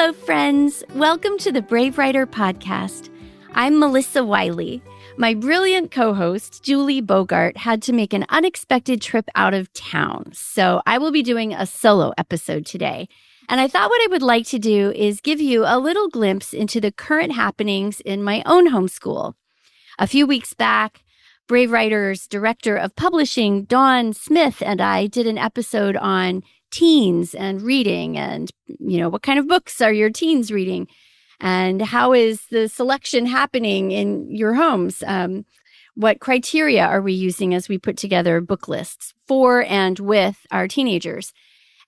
Hello, friends. Welcome to the Brave Writer Podcast. I'm Melissa Wiley. My brilliant co-host, Julie Bogart, had to make an unexpected trip out of town, so I will be doing a solo episode today. And I thought what I would like to do is give you a little glimpse into the current happenings in my own homeschool. A few weeks back, Brave Writer's Director of Publishing, Dawn Smith, and I did an episode on teens and reading and, what kind of books are your teens reading? And how is the selection happening in your homes? What criteria are we using as we put together book lists for and with our teenagers?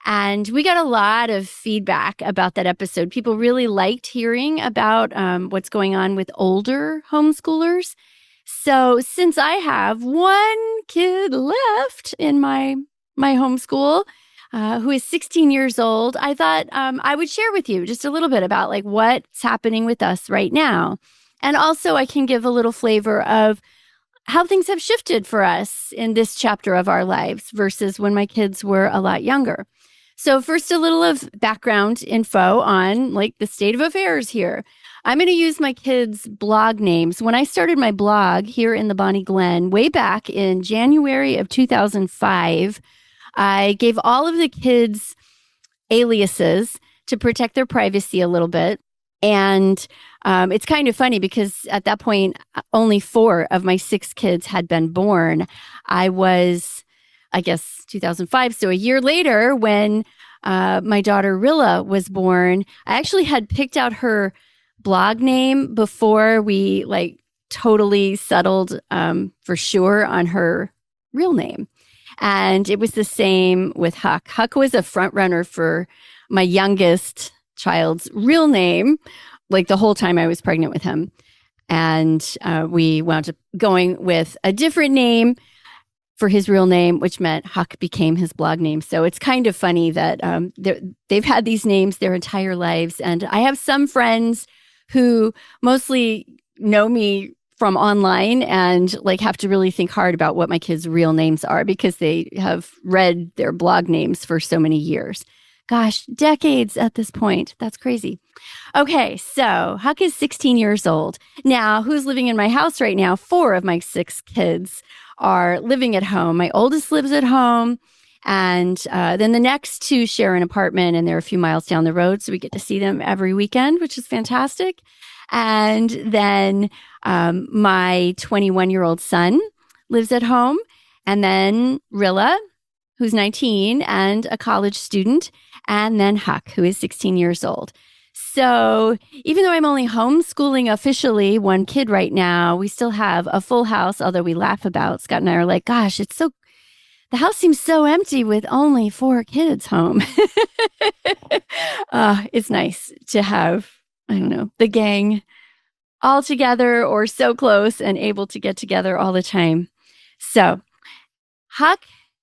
And we got a lot of feedback about that episode. People really liked hearing about what's going on with older homeschoolers. So since I have one kid left in my homeschool, who is 16 years old, I thought I would share with you just a little bit about what's happening with us right now. And also I can give a little flavor of how things have shifted for us in this chapter of our lives versus when my kids were a lot younger. So first, a little of background info on the state of affairs here. I'm going to use my kids' blog names. When I started my blog here in the Bonnie Glen way back in January of 2005, I gave all of the kids aliases to protect their privacy a little bit. And it's kind of funny because at that point, only 4 of my 6 kids had been born. I was, 2005. So a year later, when my daughter Rilla was born, I actually had picked out her blog name before we totally settled for sure on her real name. And it was the same with Huck. Huck was a front runner for my youngest child's real name, the whole time I was pregnant with him. And we wound up going with a different name for his real name, which meant Huck became his blog name. So it's kind of funny that they've had these names their entire lives. And I have some friends who mostly know me from online and have to really think hard about what my kids' real names are because they have read their blog names for so many years. Gosh, decades at this point. That's crazy. Okay, so Huck is 16 years old. Now, who's living in my house right now? 4 of my 6 kids are living at home. My oldest lives at home, and then the next 2 share an apartment, and they're a few miles down the road, so we get to see them every weekend, which is fantastic. And then my 21-year-old son lives at home, and then Rilla, who's 19 and a college student, and then Huck, who is 16 years old. So even though I'm only homeschooling officially 1 kid right now, we still have a full house, although we laugh about, Scott and I are like, gosh, the house seems so empty with only 4 kids home. It's nice to have, the gang all together or so close and able to get together all the time. So Huck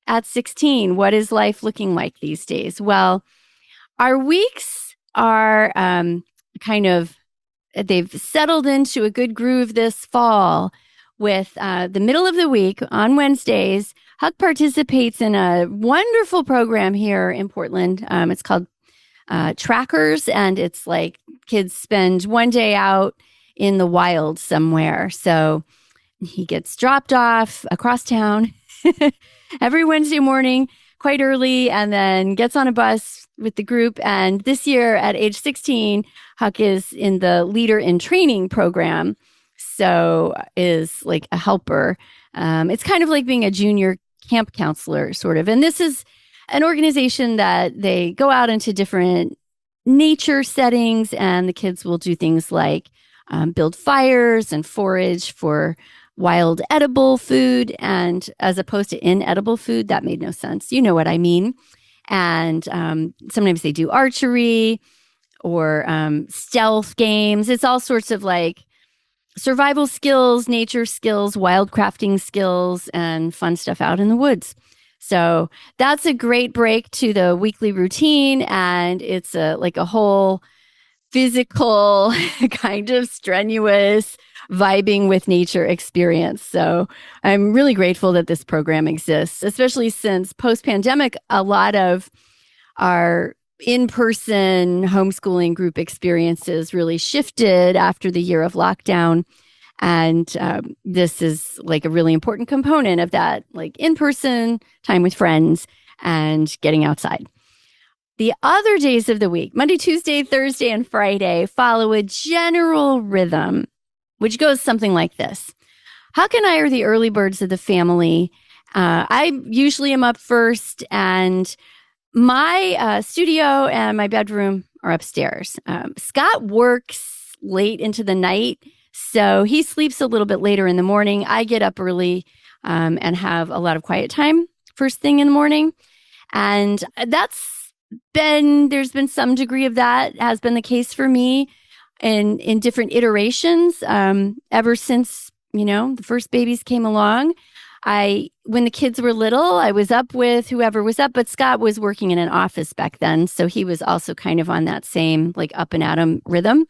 at 16, what is life looking like these days? Well, our weeks are they've settled into a good groove this fall with the middle of the week on Wednesdays. Huck participates in a wonderful program here in Portland. It's called Trackers, and it's kids spend 1 day out in the wild somewhere. So he gets dropped off across town every Wednesday morning quite early and then gets on a bus with the group. And this year at age 16, Huck is in the Leader in Training program. So is a helper. It's kind of like being a junior camp counselor, sort of. And this is an organization that they go out into different nature settings, and the kids will do things like build fires and forage for wild edible food, and as opposed to inedible food. That made no sense. You know what I mean. And sometimes they do archery or stealth games. It's all sorts of survival skills, nature skills, wild crafting skills, and fun stuff out in the woods. So that's a great break to the weekly routine, and it's a whole physical kind of strenuous vibing with nature experience. So I'm really grateful that this program exists, especially since post-pandemic, a lot of our in-person homeschooling group experiences really shifted after the year of lockdown. And this is like a really important component of that, like in-person time with friends and getting outside. The other days of the week, Monday, Tuesday, Thursday, and Friday, follow a general rhythm, which goes something like this. Huck and I are the early birds of the family. I usually am up first, and my studio and my bedroom are upstairs. Scott works late into the night, so he sleeps a little bit later in the morning. I get up early and have a lot of quiet time first thing in the morning. And there's been some degree of that has been the case for me in different iterations ever since, the first babies came along. When the kids were little, I was up with whoever was up, but Scott was working in an office back then. So he was also kind of on that same like up and at 'em rhythm.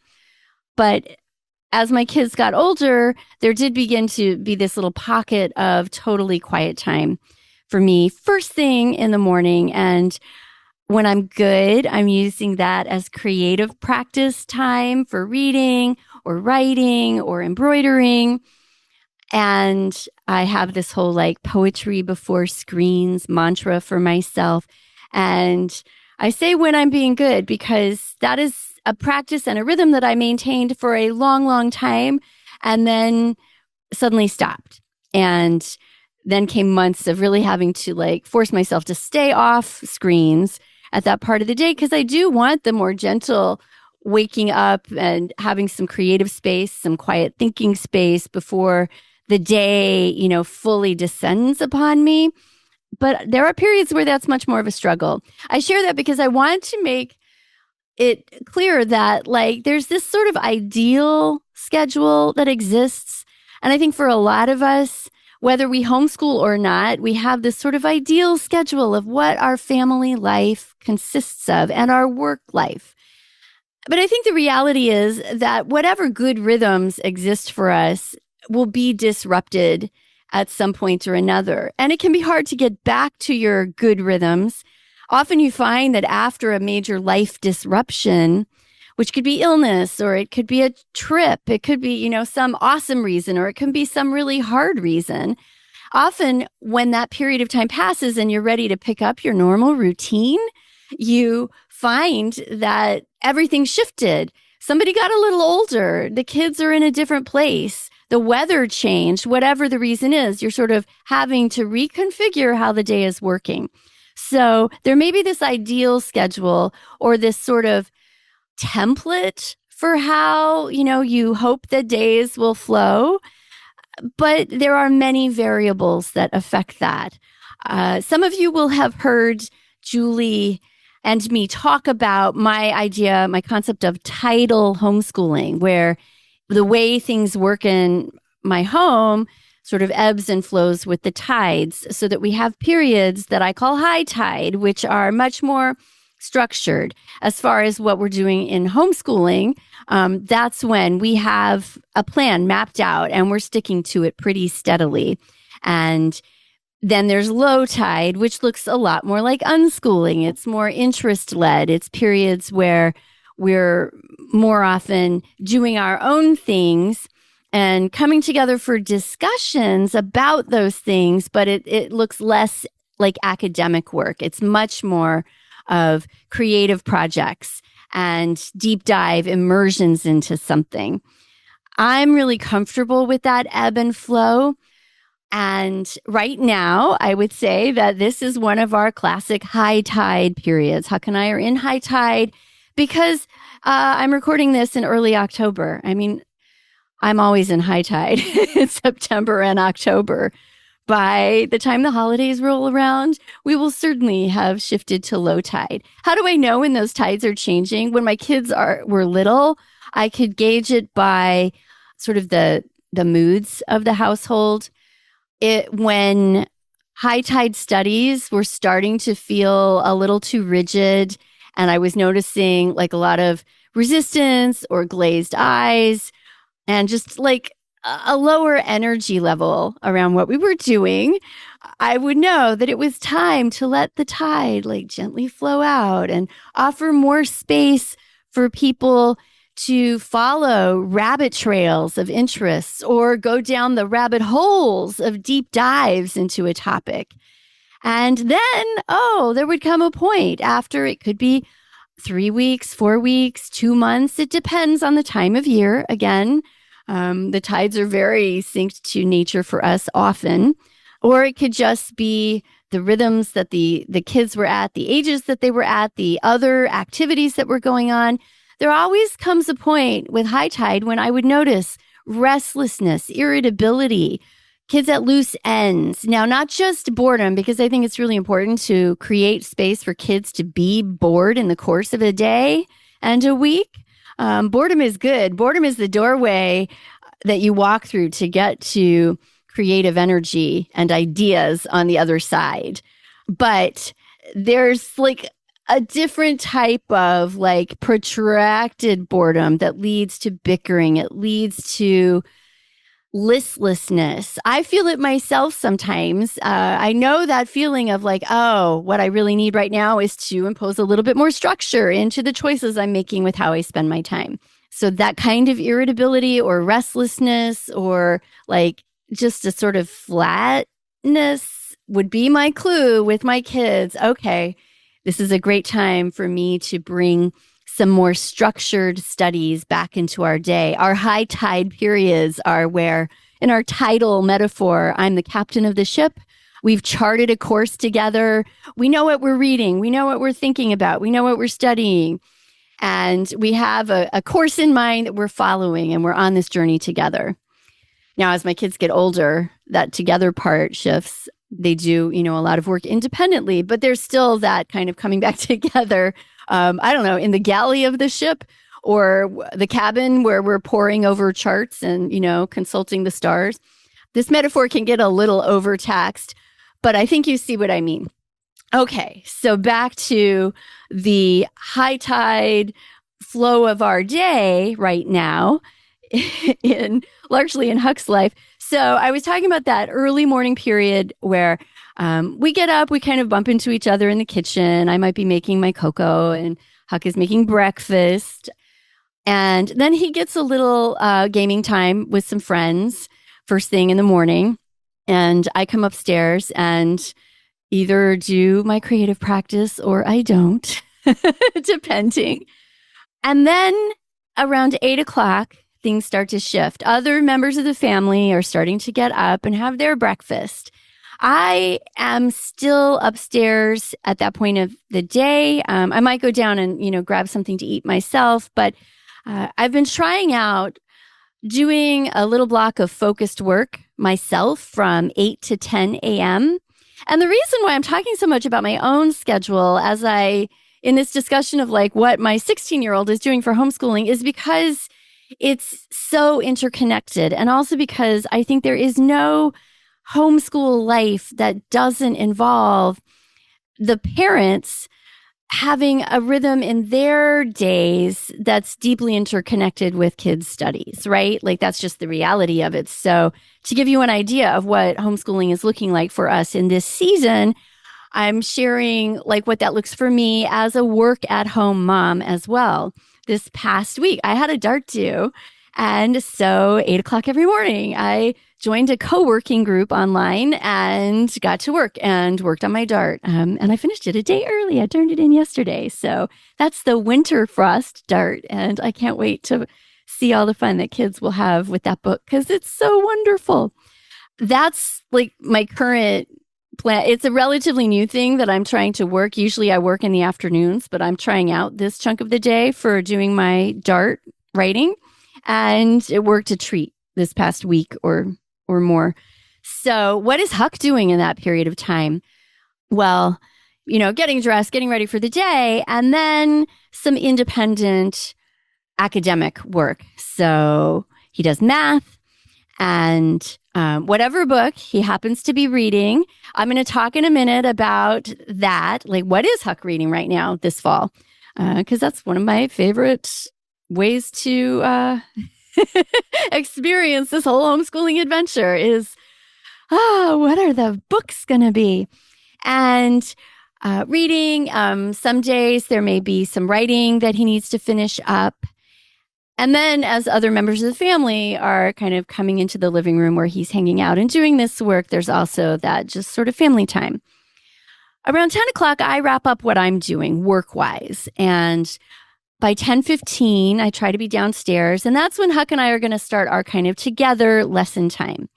But as my kids got older, there did begin to be this little pocket of totally quiet time for me first thing in the morning. And when I'm good, I'm using that as creative practice time for reading or writing or embroidering. And I have this whole like poetry before screens mantra for myself. And I say when I'm being good because that is a practice and a rhythm that I maintained for a long, long time and then suddenly stopped. And then came months of really having to like force myself to stay off screens at that part of the day because I do want the more gentle waking up and having some creative space, some quiet thinking space before the day, fully descends upon me. But there are periods where that's much more of a struggle. I share that because I want to make it clear that like there's this sort of ideal schedule that exists. And I think for a lot of us, whether we homeschool or not, we have this sort of ideal schedule of what our family life consists of and our work life. But I think the reality is that whatever good rhythms exist for us will be disrupted at some point or another. And it can be hard to get back to your good rhythms. Often you find that after a major life disruption, which could be illness, or it could be a trip, it could be, some awesome reason, or it can be some really hard reason. Often when that period of time passes and you're ready to pick up your normal routine, you find that everything shifted. Somebody got a little older. The kids are in a different place. The weather changed. Whatever the reason is, you're sort of having to reconfigure how the day is working. So there may be this ideal schedule or this sort of template for how, you hope the days will flow. But there are many variables that affect that. Some of you will have heard Julie and me talk about my concept of tidal homeschooling, where the way things work in my home sort of ebbs and flows with the tides, so that we have periods that I call high tide, which are much more structured. As far as what we're doing in homeschooling, that's when we have a plan mapped out and we're sticking to it pretty steadily. And then there's low tide, which looks a lot more like unschooling. It's more interest-led. It's periods where we're more often doing our own things and coming together for discussions about those things, but it looks less like academic work. It's much more of creative projects and deep dive immersions into something. I'm really comfortable with that ebb and flow. And right now, I would say that this is one of our classic high tide periods. Huck and I are in high tide because I'm recording this in early October. I mean, I'm always in high tide in September and October. By the time the holidays roll around, we will certainly have shifted to low tide. How do I know when those tides are changing? When my kids were little, I could gauge it by sort of the moods of the household. When high tide studies were starting to feel a little too rigid, and I was noticing like a lot of resistance or glazed eyes, and just like a lower energy level around what we were doing, I would know that it was time to let the tide like gently flow out and offer more space for people to follow rabbit trails of interests or go down the rabbit holes of deep dives into a topic. And then, there would come a point after, it could be 3 weeks, 4 weeks, 2 months. It depends on the time of year. Again, the tides are very synced to nature for us often. Or it could just be the rhythms that the kids were at, the ages that they were at, the other activities that were going on. There always comes a point with high tide when I would notice restlessness, irritability, kids at loose ends. Now, not just boredom, because I think it's really important to create space for kids to be bored in the course of a day and a week. Boredom is good. Boredom is the doorway that you walk through to get to creative energy and ideas on the other side. But there's like a different type of like protracted boredom that leads to bickering. It leads to listlessness. I feel it myself sometimes. I know that feeling of like, what I really need right now is to impose a little bit more structure into the choices I'm making with how I spend my time. So that kind of irritability or restlessness or like just a sort of flatness would be my clue with my kids. Okay, this is a great time for me to bring some more structured studies back into our day. Our high tide periods are where, in our tidal metaphor, I'm the captain of the ship. We've charted a course together. We know what we're reading. We know what we're thinking about. We know what we're studying. And we have a course in mind that we're following, and we're on this journey together. Now, as my kids get older, that together part shifts. They do, a lot of work independently, but there's still that kind of coming back together. I don't know, in the galley of the ship or the cabin where we're poring over charts and, consulting the stars. This metaphor can get a little overtaxed, but I think you see what I mean. Okay, so back to the high tide flow of our day right now, largely in Huck's life. So I was talking about that early morning period where we get up, we kind of bump into each other in the kitchen. I might be making my cocoa and Huck is making breakfast. And then he gets a little gaming time with some friends first thing in the morning. And I come upstairs and either do my creative practice or I don't, depending. And then around 8 o'clock, things start to shift. Other members of the family are starting to get up and have their breakfast. I am still upstairs at that point of the day. I might go down and, grab something to eat myself, but I've been trying out doing a little block of focused work myself from 8 to 10 a.m. And the reason why I'm talking so much about my own schedule in this discussion of like what my 16-year-old is doing for homeschooling is because it's so interconnected. And also because I think there is no homeschool life that doesn't involve the parents having a rhythm in their days that's deeply interconnected with kids' studies, right? Like that's just the reality of it. So to give you an idea of what homeschooling is looking like for us in this season, I'm sharing like what that looks for me as a work-at-home mom as well. This past week, I had a DART due. And so 8 o'clock every morning, I joined a co-working group online and got to work and worked on my DART. And I finished it a day early. I turned it in yesterday. So that's the winter frost DART. And I can't wait to see all the fun that kids will have with that book because it's so wonderful. That's like my current plan. It's a relatively new thing that I'm trying to work. Usually I work in the afternoons, but I'm trying out this chunk of the day for doing my DART writing. And it worked a treat this past week or more. So what is Huck doing in that period of time? Well, getting dressed, getting ready for the day, and then some independent academic work. So he does math and whatever book he happens to be reading. I'm going to talk in a minute about that. Like, what is Huck reading right now this fall? Because that's one of my favorite ways to experience this whole homeschooling adventure is, what are the books going to be? And reading, some days there may be some writing that he needs to finish up. And then as other members of the family are kind of coming into the living room where he's hanging out and doing this work, there's also that just sort of family time. Around 10 o'clock, I wrap up what I'm doing work-wise. And by 10:15, I try to be downstairs. And that's when Huck and I are going to start our kind of together lesson time.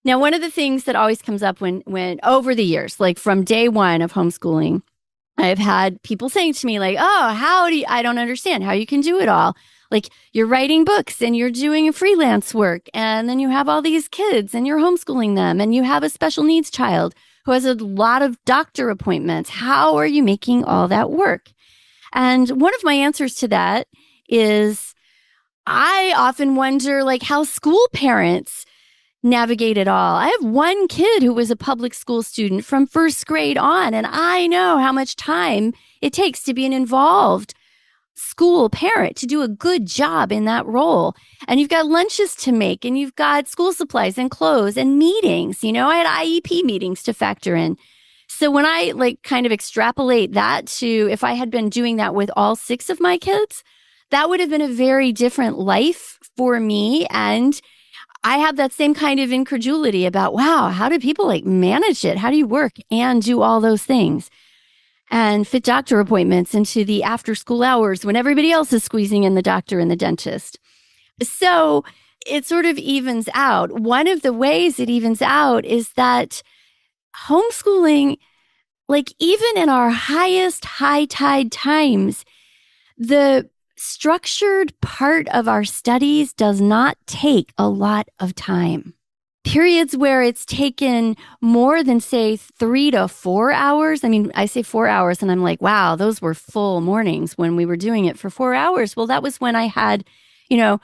Now, one of the things that always comes up when over the years, like from day one of homeschooling, I've had people saying to me like, I don't understand how you can do it all. Like you're writing books and you're doing freelance work and then you have all these kids and you're homeschooling them and you have a special needs child who has a lot of doctor appointments. How are you making all that work? And one of my answers to that is I often wonder like how school parents navigate it all. I have one kid who was a public school student from first grade on, and I know how much time it takes to be an involved school parent to do a good job in that role. And you've got lunches to make and you've got school supplies and clothes and meetings. I had IEP meetings to factor in. So when I like kind of extrapolate that to if I had been doing that with all 6 of my kids, that would have been a very different life for me. And I have that same kind of incredulity about, wow, how do people like manage it? How do you work and do all those things? And fit doctor appointments into the after school hours when everybody else is squeezing in the doctor and the dentist. So it sort of evens out. One of the ways it evens out is that homeschooling, like even in our highest high tide times, the structured part of our studies does not take a lot of time. Periods where it's taken more than, say, 3 to 4 hours. I mean, I say 4 hours and I'm like, wow, those were full mornings when we were doing it for 4 hours. Well, that was when I had, 4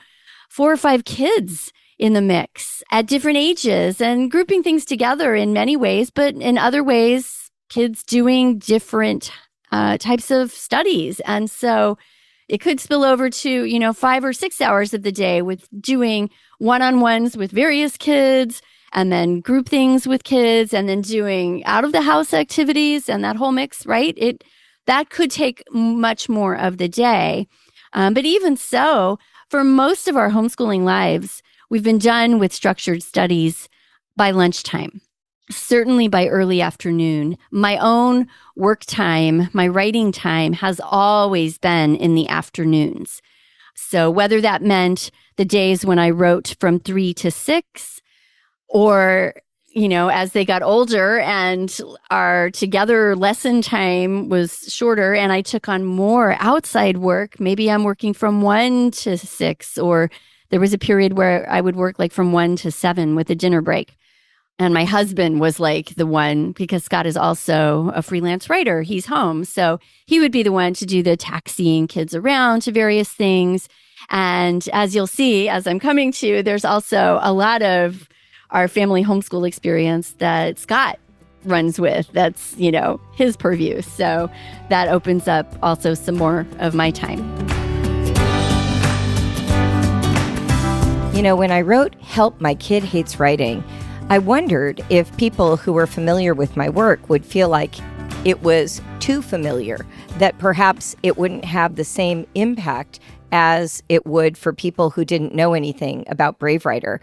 or 5 kids in the mix at different ages and grouping things together in many ways, but in other ways, kids doing different types of studies. And so it could spill over to, 5 or 6 hours of the day with doing one-on-ones with various kids and then group things with kids and then doing out of the house activities and that whole mix, right? That could take much more of the day. But even so, for most of our homeschooling lives, we've been done with structured studies by lunchtime. Certainly by early afternoon. My own work time, my writing time has always been in the afternoons. So whether that meant the days when I wrote from 3 to 6 or, as they got older and our together lesson time was shorter and I took on more outside work, maybe I'm working from 1 to 6 or there was a period where I would work like from 1 to 7 with a dinner break. And my husband was like the one, because Scott is also a freelance writer. He's home. So he would be the one to do the taxiing kids around to various things. And as you'll see, as I'm coming to, there's also a lot of our family homeschool experience that Scott runs with. That's, his purview. So that opens up also some more of my time. When I wrote Help, My Kid Hates Writing, I wondered if people who were familiar with my work would feel like it was too familiar, that perhaps it wouldn't have the same impact as it would for people who didn't know anything about Brave Writer.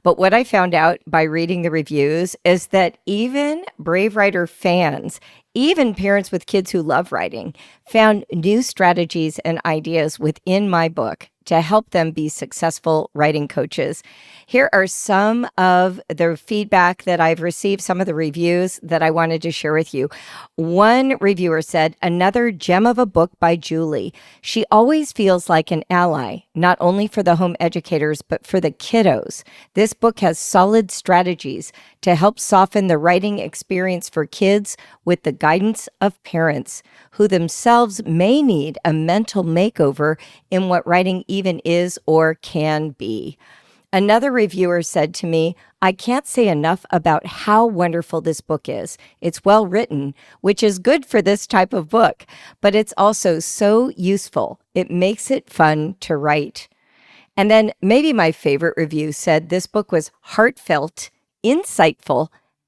But what I found out by reading the reviews is that even Brave Writer fans, even parents with kids who love writing, found new strategies and ideas within my book to help them be successful writing coaches. Here are some of the feedback that I've received, some of the reviews that I wanted to share with you. One reviewer said, "Another gem of a book by Julie. She always feels like an ally, not only for the home educators, but for the kiddos. This book has solid strategies to help soften the writing experience for kids with the guidance of parents who themselves may need a mental makeover in what writing even is or can be." Another reviewer said to me, "I can't say enough about how wonderful this book is. It's well written, which is good for this type of book, but it's also so useful. It makes it fun to write." And then maybe my favorite review said this book was heartfelt, insightful,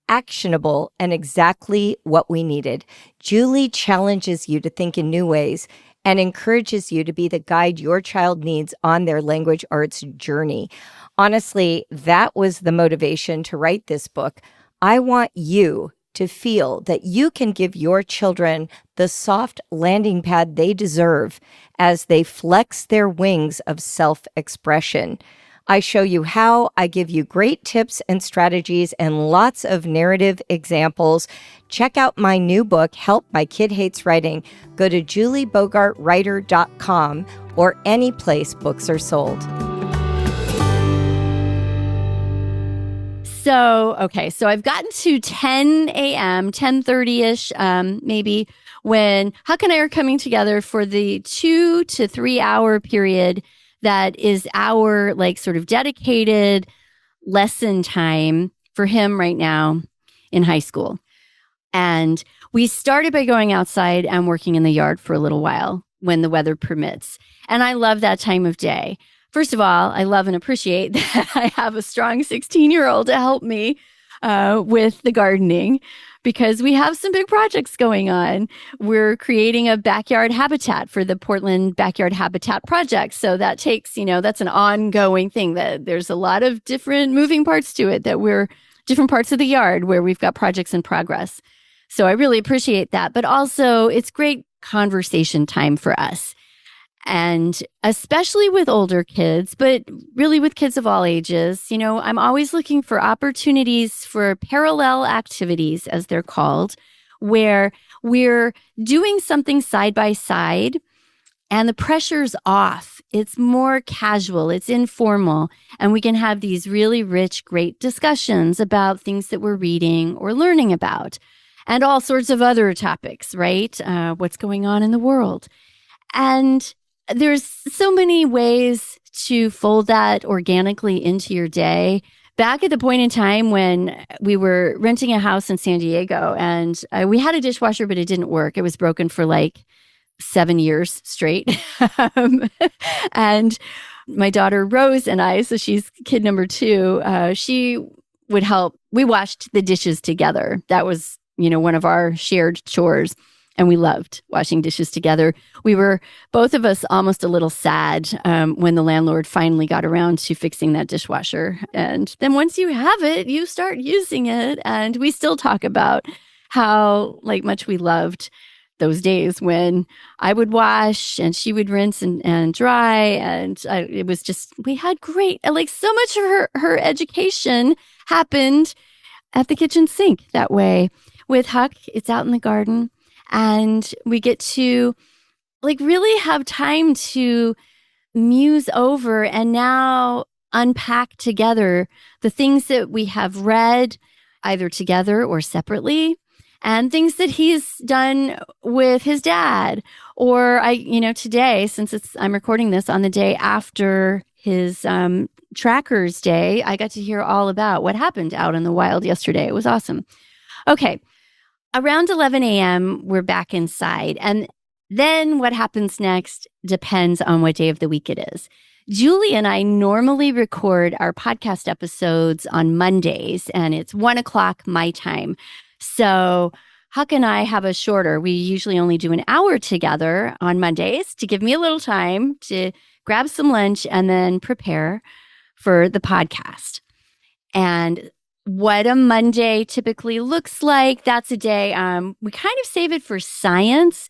actionable, and exactly what we needed. Julie challenges you to think in new ways and encourages you to be the guide your child needs on their language arts journey. Honestly, that was the motivation to write this book. I want you to feel that you can give your children the soft landing pad they deserve as they flex their wings of self-expression. I show you how, I give you great tips and strategies and lots of narrative examples. Check out my new book, Help My Kid Hates Writing. Go to juliebogartwriter.com or any place books are sold. So I've gotten to 10 a.m., 10:30-ish, maybe, when Huck and I are coming together for the 2 to 3 hour period that is our sort of dedicated lesson time for him right now in high school. And we started by going outside and working in the yard for a little while when the weather permits. And I love that time of day. First of all, I love and appreciate that I have a strong 16-year-old to help me with the gardening, because we have some big projects going on. We're creating a backyard habitat for the Portland Backyard Habitat Project. So that takes, that's an ongoing thing, that there's a lot of different moving parts to it, that we're different parts of the yard where we've got projects in progress. So I really appreciate that. But also, it's great conversation time for us. And especially with older kids, but really with kids of all ages, I'm always looking for opportunities for parallel activities, as they're called, where we're doing something side by side and the pressure's off. It's more casual, it's informal, and we can have these really rich, great discussions about things that we're reading or learning about, and all sorts of other topics, right? What's going on in the world. And there's so many ways to fold that organically into your day. Back at the point in time when we were renting a house in San Diego, and we had a dishwasher, but it didn't work. It was broken for 7 years straight. And my daughter Rose and I, so she's kid number 2, she would help. We washed the dishes together. That was, one of our shared chores. And we loved washing dishes together. We were, both of us, almost a little sad when the landlord finally got around to fixing that dishwasher. And then once you have it, you start using it. And we still talk about how much we loved those days when I would wash and she would rinse and dry. And it was just, we had great, so much of her education happened at the kitchen sink that way. With Huck, it's out in the garden. And we get to really have time to muse over and now unpack together the things that we have read, either together or separately, and things that he's done with his dad. Or today, since I'm recording this on the day after his Trackers Day, I got to hear all about what happened out in the wild yesterday. It was awesome. Okay. Around 11 a.m., we're back inside. And then what happens next depends on what day of the week it is. Julie and I normally record our podcast episodes on Mondays, and it's 1:00 my time. So Huck and I have a shorter, we usually only do an hour together on Mondays to give me a little time to grab some lunch and then prepare for the podcast. And what a Monday typically looks like, that's a day we kind of save it for science.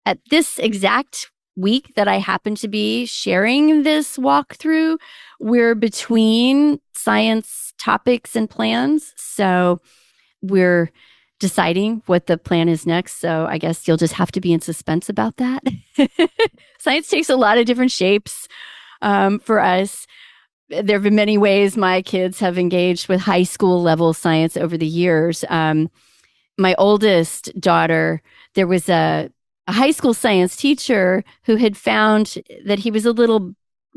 At this exact week that I happen to be sharing this walkthrough, we're between science topics and plans. So we're deciding what the plan is next. So I guess you'll just have to be in suspense about that. Science takes a lot of different shapes for us. There have been many ways my kids have engaged with high school level science over the years. My oldest daughter, there was a high school science teacher who had found that he was a little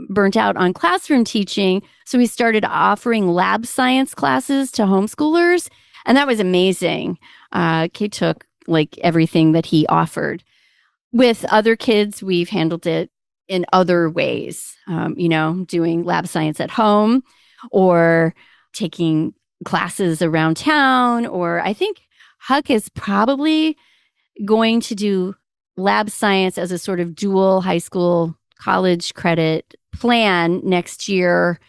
burnt out on classroom teaching. So he started offering lab science classes to homeschoolers. And that was amazing. Kate took everything that he offered. With other kids, we've handled it in other ways, doing lab science at home or taking classes around town. Or I think Huck is probably going to do lab science as a sort of dual high school college credit plan next year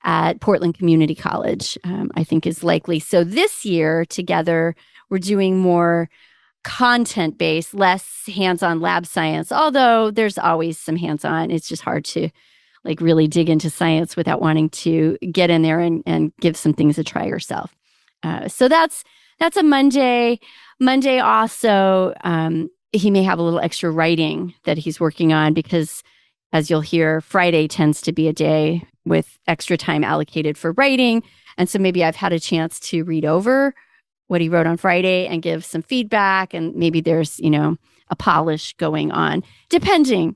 at Portland Community College, I think is likely. So this year together, we're doing more content-based, less hands-on lab science, although there's always some hands-on. It's just hard to really dig into science without wanting to get in there and give some things a try yourself. So that's a Monday. Monday also, he may have a little extra writing that he's working on because, as you'll hear, Friday tends to be a day with extra time allocated for writing. And so maybe I've had a chance to read over what he wrote on Friday and give some feedback. And maybe there's, a polish going on, depending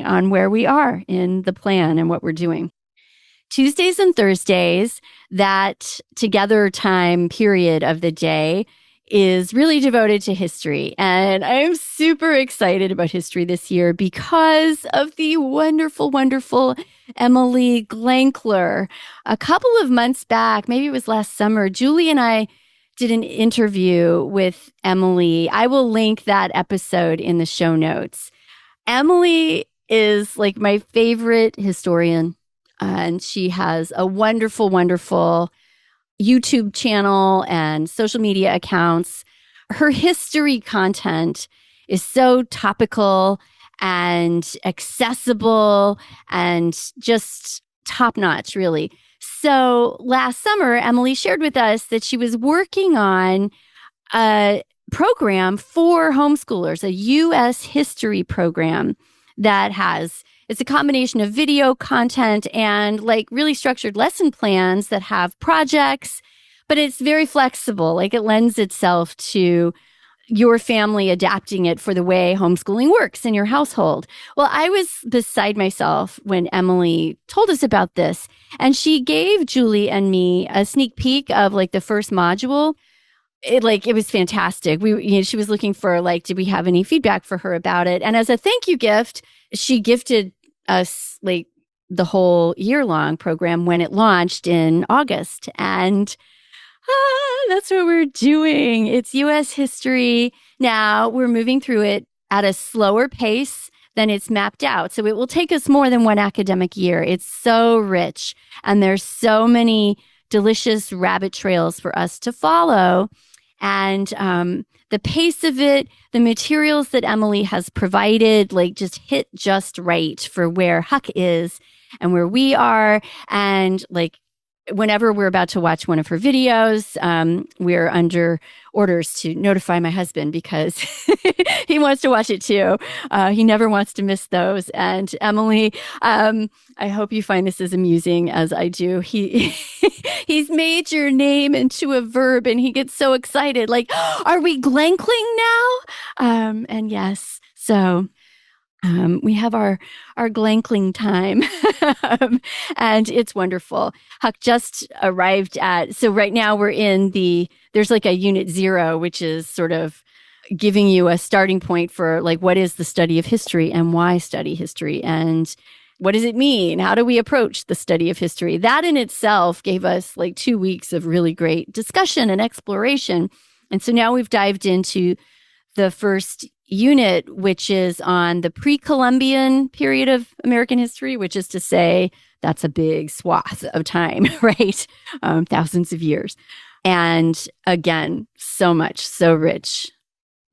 on where we are in the plan and what we're doing. Tuesdays and Thursdays, that together time period of the day is really devoted to history. And I'm super excited about history this year because of the wonderful, wonderful Emily Glankler. A couple of months back, maybe it was last summer, Julie and I did an interview with Emily. I will link that episode in the show notes. Emily is my favorite historian, and she has a wonderful, wonderful YouTube channel and social media accounts. Her history content is so topical and accessible and just top-notch, really. So last summer, Emily shared with us that she was working on a program for homeschoolers, a U.S. history program that it's a combination of video content and really structured lesson plans that have projects, but it's very flexible. It lends itself to your family adapting it for the way homeschooling works in your household. Well, I was beside myself when Emily told us about this, and she gave Julie and me a sneak peek of the first module. It was fantastic. She was looking for did we have any feedback for her about it? And as a thank you gift, she gifted us the whole year-long program when it launched in August. And that's what we're doing. It's U.S. history. Now we're moving through it at a slower pace than it's mapped out. So it will take us more than one academic year. It's so rich. And there's so many delicious rabbit trails for us to follow. And the pace of it, the materials that Emily has provided, just hit just right for where Huck is and where we are. And whenever we're about to watch one of her videos, we're under orders to notify my husband because he wants to watch it too. He never wants to miss those. And Emily, I hope you find this as amusing as I do. He's made your name into a verb and he gets so excited. Are we glankling now? And yes, so we have our glankling time and it's wonderful. Huck just arrived so right now we're in there's a unit 0, which is sort of giving you a starting point for what is the study of history and why study history and what does it mean? How do we approach the study of history? That in itself gave us 2 weeks of really great discussion and exploration. And so now we've dived into the first unit, which is on the pre-Columbian period of American history, which is to say that's a big swath of time, right? Thousands of years. And again, so rich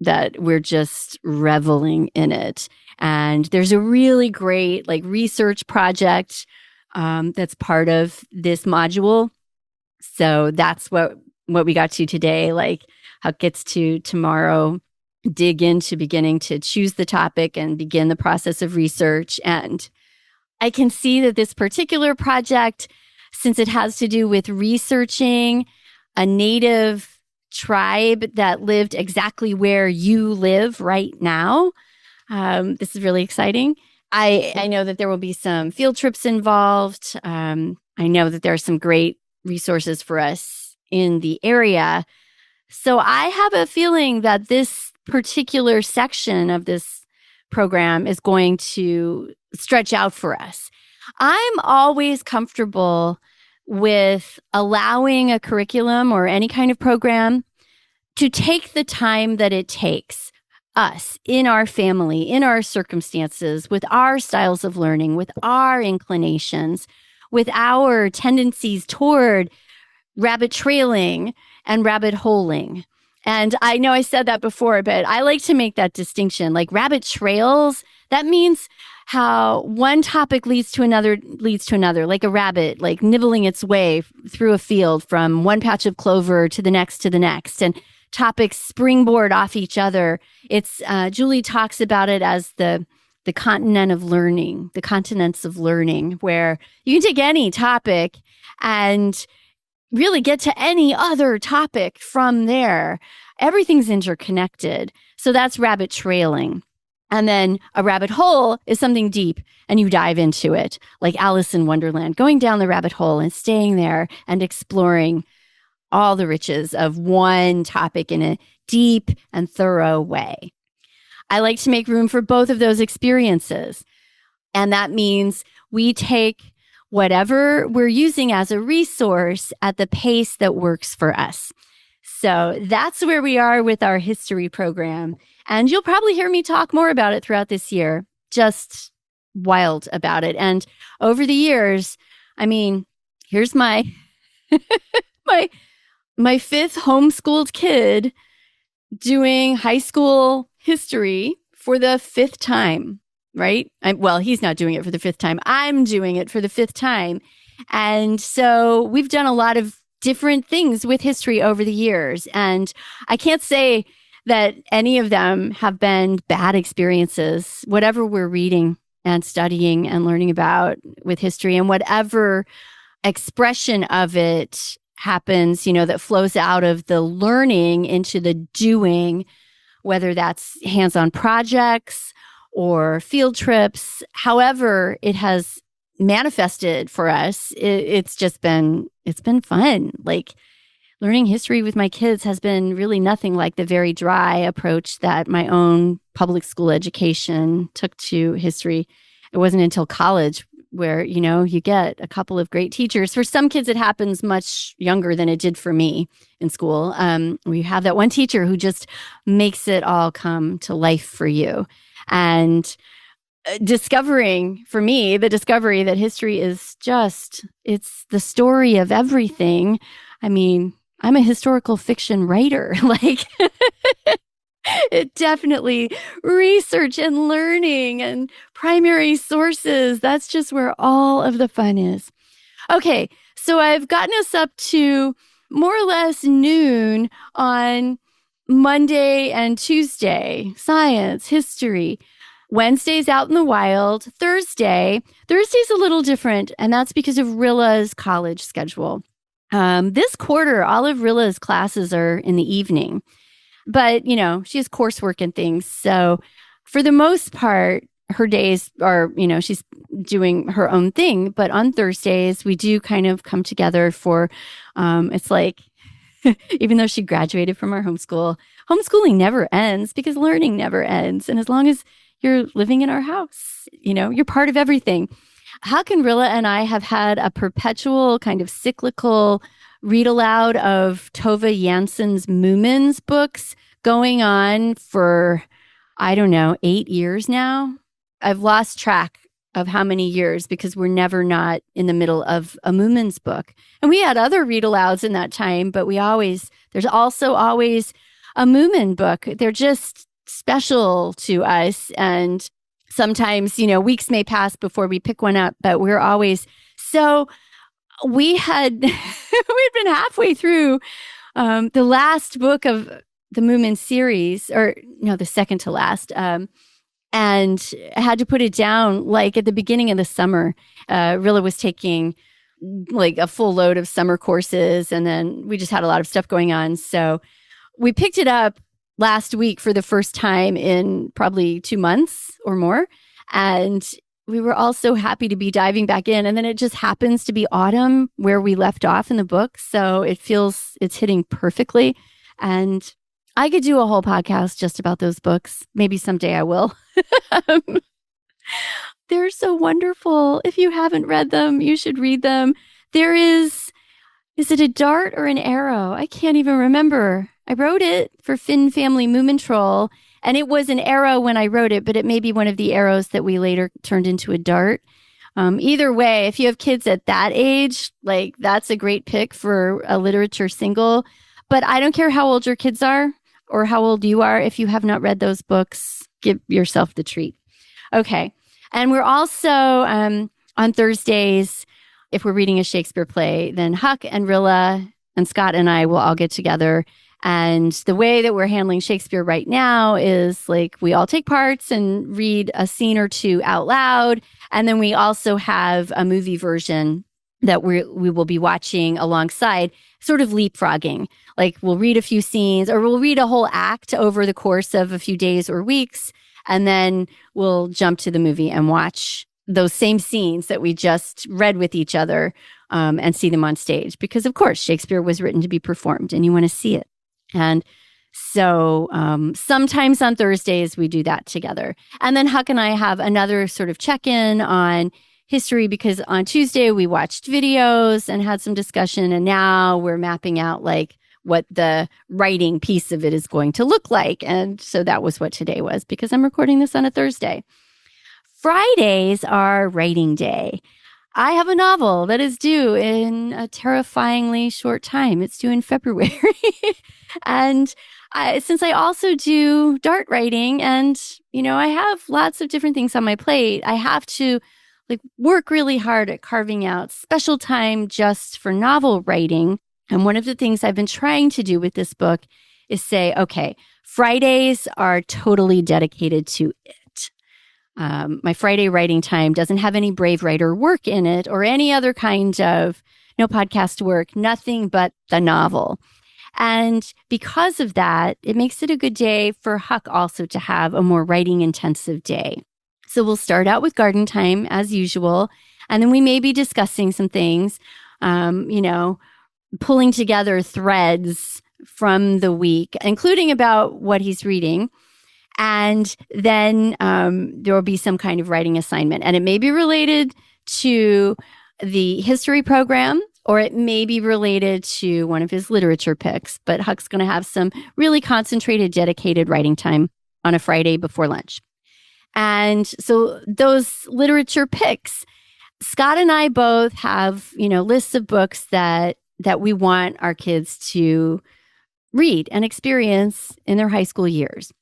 that we're just reveling in it. And there's a really great research project that's part of this module. So that's what we got to today. Huck gets to tomorrow dig into beginning to choose the topic and begin the process of research. And I can see that this particular project, since it has to do with researching a native tribe that lived exactly where you live right now, this is really exciting. I know that there will be some field trips involved. I know that there are some great resources for us in the area. So I have a feeling that this particular section of this program is going to stretch out for us. I'm always comfortable with allowing a curriculum or any kind of program to take the time that it takes us in our family, in our circumstances, with our styles of learning, with our inclinations, with our tendencies toward rabbit trailing and rabbit holing. And I know I said that before, but I like to make that distinction. Like rabbit trails, that means how one topic leads to another, like a rabbit, like nibbling its way through a field from one patch of clover to the next. And topics springboard off each other. It's Julie talks about it as the continent of learning, the continents of learning, where you can take any topic and really get to any other topic from there. Everything's interconnected. So that's rabbit trailing. And then a rabbit hole is something deep and you dive into it, like Alice in Wonderland, going down the rabbit hole and staying there and exploring all the riches of one topic in a deep and thorough way. I like to make room for both of those experiences. And that means we take whatever we're using as a resource at the pace that works for us. So that's where we are with our history program. And you'll probably hear me talk more about it throughout this year. Just wild about it. And over the years, I mean, here's my my fifth homeschooled kid doing high school history for the fifth time, right? Well, he's not doing it for the fifth time. I'm doing it for the fifth time. And so we've done a lot of different things with history over the years. And I can't say that any of them have been bad experiences. Whatever we're reading and studying and learning about with history and whatever expression of it happens, that flows out of the learning into the doing, whether that's hands-on projects or field trips, however it has manifested for us, it's been fun. Like learning history with my kids has been really nothing like the very dry approach that my own public school education took to history. It wasn't until college where, you get a couple of great teachers. For some kids, it happens much younger than it did for me in school. We have that one teacher who just makes it all come to life for you. And discovering, for me, the discovery that history is it's the story of everything. I mean, I'm a historical fiction writer. Like, it definitely research and learning and primary sources. That's just where all of the fun is. Okay, so I've gotten us up to more or less noon on Monday and Tuesday, science, history. Wednesday's out in the wild. Thursday's a little different, and that's because of Rilla's college schedule. This quarter, all of Rilla's classes are in the evening. But, she has coursework and things. So for the most part, her days are, she's doing her own thing. But on Thursdays, we do kind of come together for, it's like, even though she graduated from our homeschool, homeschooling never ends because learning never ends. And as long as you're living in our house, you're part of everything. Huck and Rilla and I have had a perpetual kind of cyclical read aloud of Tove Janssen's Moomins books going on for, 8 years now. I've lost track of how many years because we're never not in the middle of a Moomins book. And we had other read alouds in that time, but there's also always a Moomin book. They're just special to us. And sometimes, weeks may pass before we pick one up, but we're always so. We'd been halfway through the last book of the Moomin series, or no, the second to last, and had to put it down like at the beginning of the summer. Rilla was taking like a full load of summer courses, and then we just had a lot of stuff going on. So we picked it up last week for the first time in probably 2 months or more. And we were all so happy to be diving back in. And then it just happens to be autumn where we left off in the book. So it's hitting perfectly. And I could do a whole podcast just about those books. Maybe someday I will. Um, They're so wonderful. If you haven't read them, you should read them. There is it a dart or an arrow? I can't even remember. I wrote it for Finn Family Moomintroll, and it was an arrow when I wrote it, but it may be one of the arrows that we later turned into a dart. Either way, if you have kids at that age, like that's a great pick for a literature single. But I don't care how old your kids are or how old you are. If you have not read those books, give yourself the treat. Okay. And we're also on Thursdays, if we're reading a Shakespeare play, then Huck and Rilla and Scott and I will all get together. And the way that we're handling Shakespeare right now is like we all take parts and read a scene or two out loud. And then we also have a movie version that we will be watching alongside, sort of leapfrogging. Like we'll read a few scenes or we'll read a whole act over the course of a few days or weeks. And then we'll jump to the movie and watch those same scenes that we just read with each other and see them on stage. Because, of course, Shakespeare was written to be performed and you want to see it. And so sometimes on Thursdays, we do that together. And then Huck and I have another sort of check-in on history because on Tuesday, we watched videos and had some discussion. And now we're mapping out like what the writing piece of it is going to look like. And so that was what today was because I'm recording this on a Thursday. Fridays are writing day. I have a novel that is due in a terrifyingly short time. It's due in February. And since I also do dart writing and, I have lots of different things on my plate, I have to work really hard at carving out special time just for novel writing. And one of the things I've been trying to do with this book is say, okay, Fridays are totally dedicated to it. My Friday writing time doesn't have any Brave Writer work in it or any other kind of, no podcast work, nothing but the novel. And because of that, it makes it a good day for Huck also to have a more writing intensive day. So we'll start out with garden time as usual. And then we may be discussing some things, pulling together threads from the week, including about what he's reading. And then there will be some kind of writing assignment. And it may be related to the history program, or it may be related to one of his literature picks. But Huck's going to have some really concentrated, dedicated writing time on a Friday before lunch. And so those literature picks, Scott and I both have, lists of books that we want our kids to read and experience in their high school years.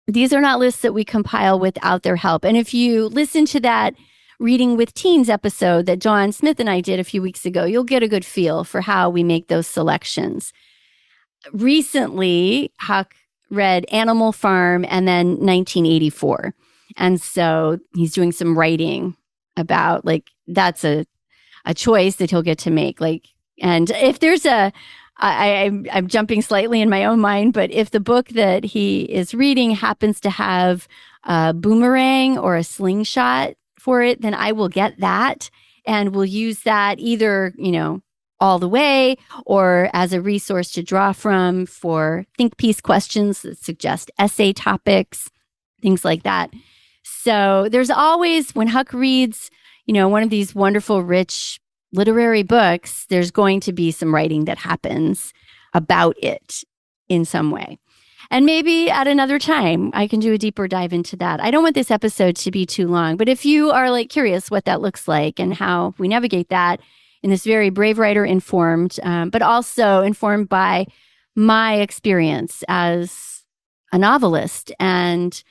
These are not lists that we compile without their help. And if you listen to that Reading with Teens episode that John Smith and I did a few weeks ago, you'll get a good feel for how we make those selections. Recently, Huck read Animal Farm and then 1984. And so he's doing some writing about that's a choice that he'll get to make. And if there's I'm jumping slightly in my own mind, but if the book that he is reading happens to have a boomerang or a slingshot for it, then I will get that and we'll use that either, all the way or as a resource to draw from for think piece questions that suggest essay topics, things like that. So there's always, when Huck reads, one of these wonderful, rich literary books, there's going to be some writing that happens about it in some way. And maybe at another time, I can do a deeper dive into that. I don't want this episode to be too long, but if you are curious what that looks like and how we navigate that in this very Brave Writer informed, but also informed by my experience as a novelist and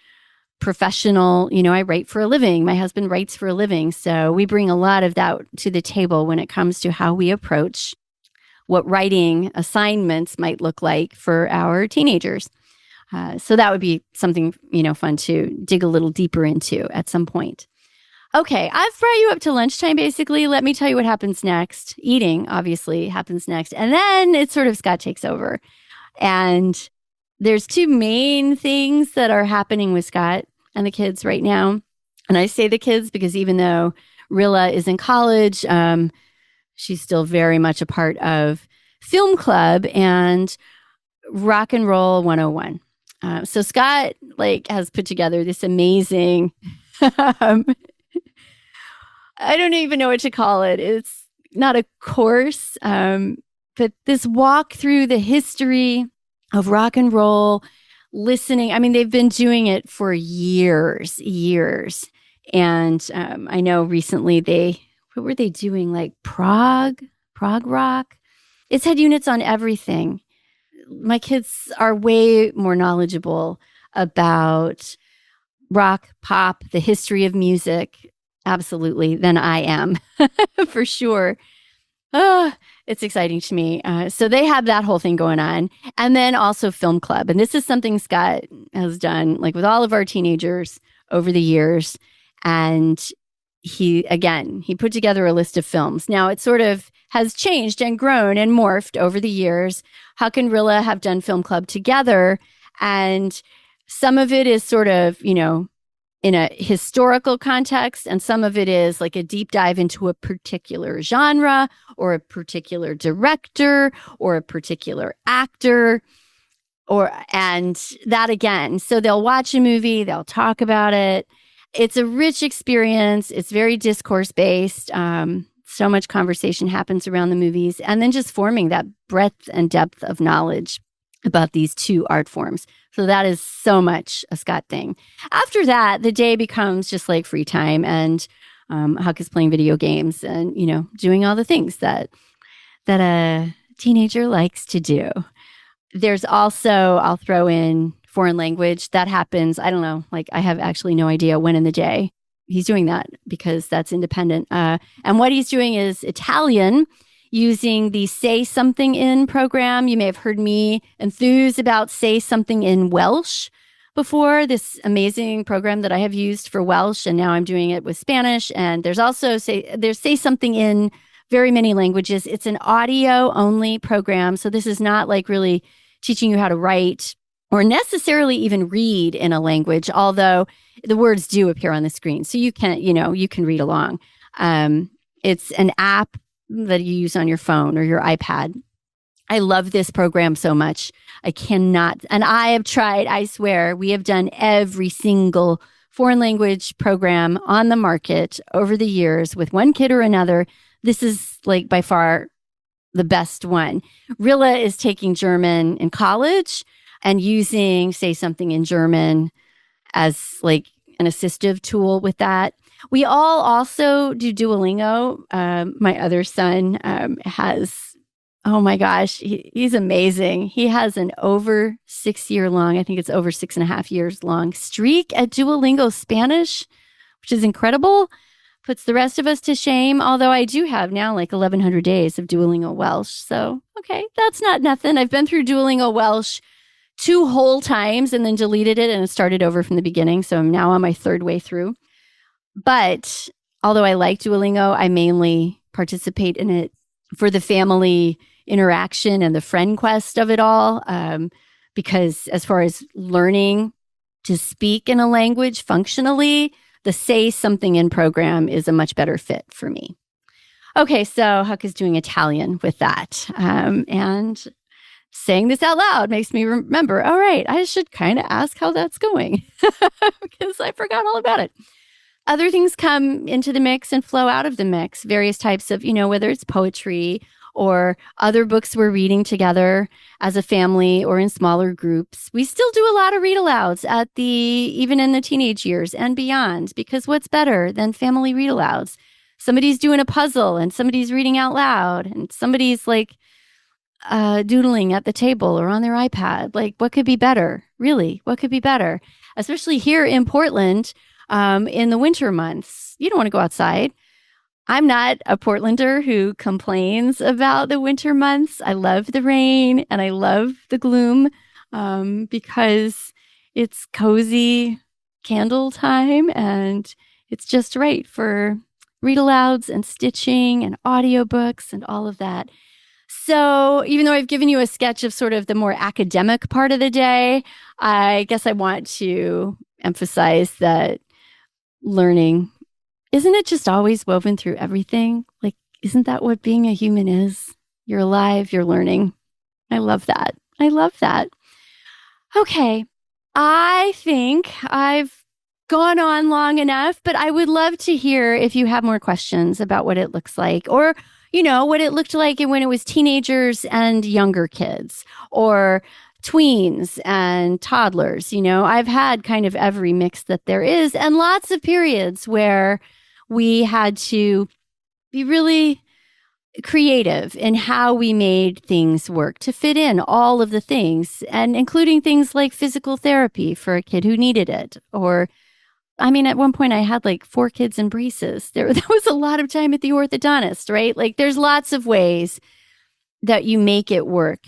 professional, I write for a living. My husband writes for a living. So we bring a lot of that to the table when it comes to how we approach what writing assignments might look like for our teenagers. So that would be something, fun to dig a little deeper into at some point. Okay, I've brought you up to lunchtime, basically. Let me tell you what happens next. Eating, obviously, happens next. And then it's sort of Scott takes over. And there's two main things that are happening with Scott and the kids right now. And I say the kids because even though Rilla is in college, she's still very much a part of film club. And Rock and Roll 101. So Scott has put together this amazing, I don't even know what to call it. It's not a course, but this walk through the history of rock and roll, listening. I mean, they've been doing it for years. And I know recently what were they doing? Like prog rock. It's had units on everything. My kids are way more knowledgeable about rock, pop, the history of music, absolutely, than I am, for sure. It's exciting to me. So they have that whole thing going on. And then also film club. And this is something Scott has done with all of our teenagers over the years. And he put together a list of films. Now it sort of has changed and grown and morphed over the years. Huck and Rilla have done film club together. And some of it is sort of, in a historical context, and some of it is like a deep dive into a particular genre or a particular director or a particular actor, and that again. So they'll watch a movie, they'll talk about it. It's a rich experience. It's very discourse based. So much conversation happens around the movies, and then just forming that breadth and depth of knowledge about these two art forms. So that is so much a Scott thing. After that, the day becomes just like free time, and Huck is playing video games and, doing all the things that a teenager likes to do. There's also, I'll throw in foreign language. That happens, I don't know, I have actually no idea when in the day he's doing that because that's independent. And what he's doing is Italian, using the Say Something In program. You may have heard me enthuse about Say Something In Welsh before, this amazing program that I have used for Welsh, and now I'm doing it with Spanish. And there's also Say Something In very many languages. It's an audio only program. So this is not really teaching you how to write or necessarily even read in a language, although the words do appear on the screen. So you can read along. It's an app that you use on your phone or your iPad. I love this program so much. I cannot, and I have tried, I swear, we have done every single foreign language program on the market over the years with one kid or another. This is by far the best one. Rilla is taking German in college and using Say Something in German as an assistive tool with that. We all also do Duolingo. My other son has, oh my gosh, he's amazing. He has an over 6 year long, I think it's over 6.5 years long streak at Duolingo Spanish, which is incredible. Puts the rest of us to shame. Although I do have now 1,100 days of Duolingo Welsh. So, okay, that's not nothing. I've been through Duolingo Welsh 2 whole times and then deleted it and started over from the beginning. So I'm now on my 3rd way through. But although I like Duolingo, I mainly participate in it for the family interaction and the friend quest of it all. Because as far as learning to speak in a language functionally, the Say Something In program is a much better fit for me. Okay, so Huck is doing Italian with that. And saying this out loud makes me remember, all right, I should kind of ask how that's going because I forgot all about it. Other things come into the mix and flow out of the mix, various types of, whether it's poetry or other books we're reading together as a family or in smaller groups. We still do a lot of read-alouds even in the teenage years and beyond, because what's better than family read-alouds? Somebody's doing a puzzle and somebody's reading out loud and somebody's doodling at the table or on their iPad. What could be better? Really, what could be better? Especially here in Portland, in the winter months. You don't want to go outside. I'm not a Portlander who complains about the winter months. I love the rain and I love the gloom because it's cozy candle time and it's just right for read-alouds and stitching and audiobooks and all of that. So even though I've given you a sketch of sort of the more academic part of the day, I guess I want to emphasize that learning, isn't it just always woven through everything? Isn't that what being a human is? You're alive, you're learning. I love that. I love that. Okay. I think I've gone on long enough, but I would love to hear if you have more questions about what it looks like, or, what it looked like when it was teenagers and younger kids, or tweens and toddlers. I've had kind of every mix that there is, and lots of periods where we had to be really creative in how we made things work to fit in all of the things, and including things like physical therapy for a kid who needed it. Or, at one point I had like 4 kids in braces. That was a lot of time at the orthodontist, right? Like, there's lots of ways that you make it work.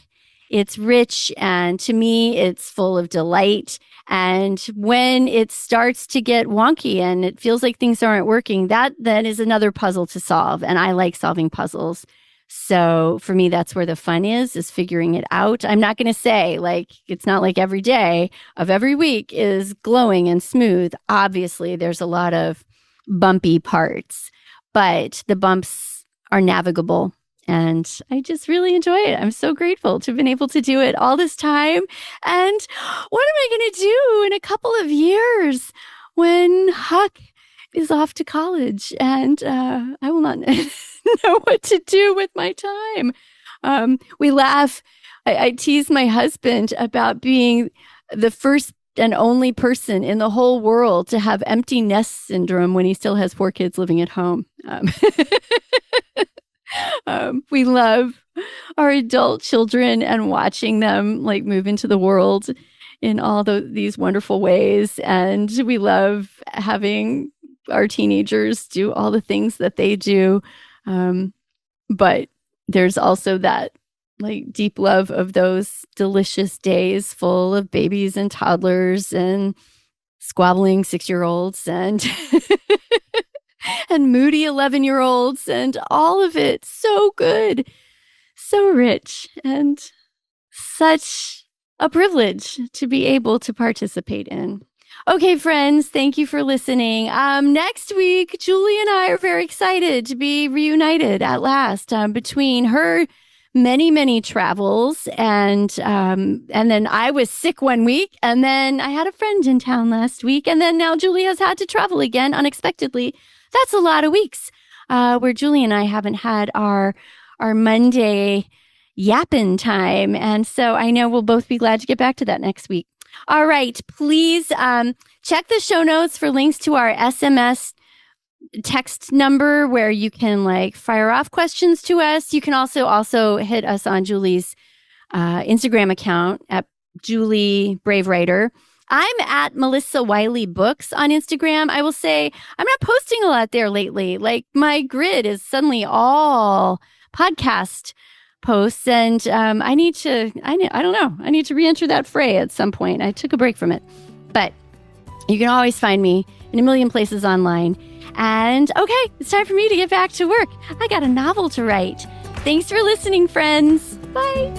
It's rich, and to me, it's full of delight. And when it starts to get wonky and it feels like things aren't working, that then is another puzzle to solve. And I like solving puzzles. So for me, that's where the fun is figuring it out. I'm not going to say it's not like every day of every week is glowing and smooth. Obviously, there's a lot of bumpy parts, but the bumps are navigable. And I just really enjoy it. I'm so grateful to have been able to do it all this time. And what am I going to do in a couple of years when Huck is off to college and I will not know what to do with my time? We laugh. I tease my husband about being the first and only person in the whole world to have empty nest syndrome when he still has 4 kids living at home. We love our adult children and watching them move into the world in all these wonderful ways. And we love having our teenagers do all the things that they do. But there's also that deep love of those delicious days full of babies and toddlers and squabbling 6-year-olds and and moody 11-year-olds and all of it. So good, so rich, and such a privilege to be able to participate in. Okay, friends, thank you for listening. Next week, Julie and I are very excited to be reunited at last between her many, many travels. And then I was sick one week, and then I had a friend in town last week. And then now Julie has had to travel again unexpectedly. That's a lot of weeks where Julie and I haven't had our Monday yapping time. And so I know we'll both be glad to get back to that next week. All right. Please check the show notes for links to our SMS text number where you can fire off questions to us. You can also hit us on Julie's Instagram account at Julie Brave Writer. I'm at Melissa Wiley Books on Instagram. I will say I'm not posting a lot there lately. My grid is suddenly all podcast posts, and I need to re-enter that fray at some point. I took a break from it, but you can always find me in a million places online. And okay, it's time for me to get back to work. I got a novel to write. Thanks for listening, friends. Bye.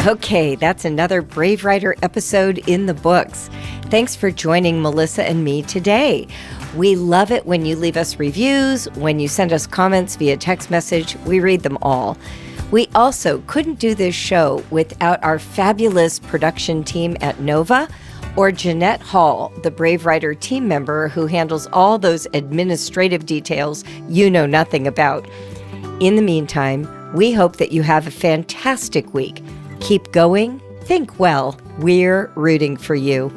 Okay, that's another Brave Writer episode in the books. Thanks for joining Melissa and me today. We love it when you leave us reviews, when you send us comments via text message. We read them all. We also couldn't do this show without our fabulous production team at Nova, or Jeanette Hall, the Brave Writer team member who handles all those administrative details you know nothing about. In the meantime, we hope that you have a fantastic week. Keep going, think well. We're rooting for you.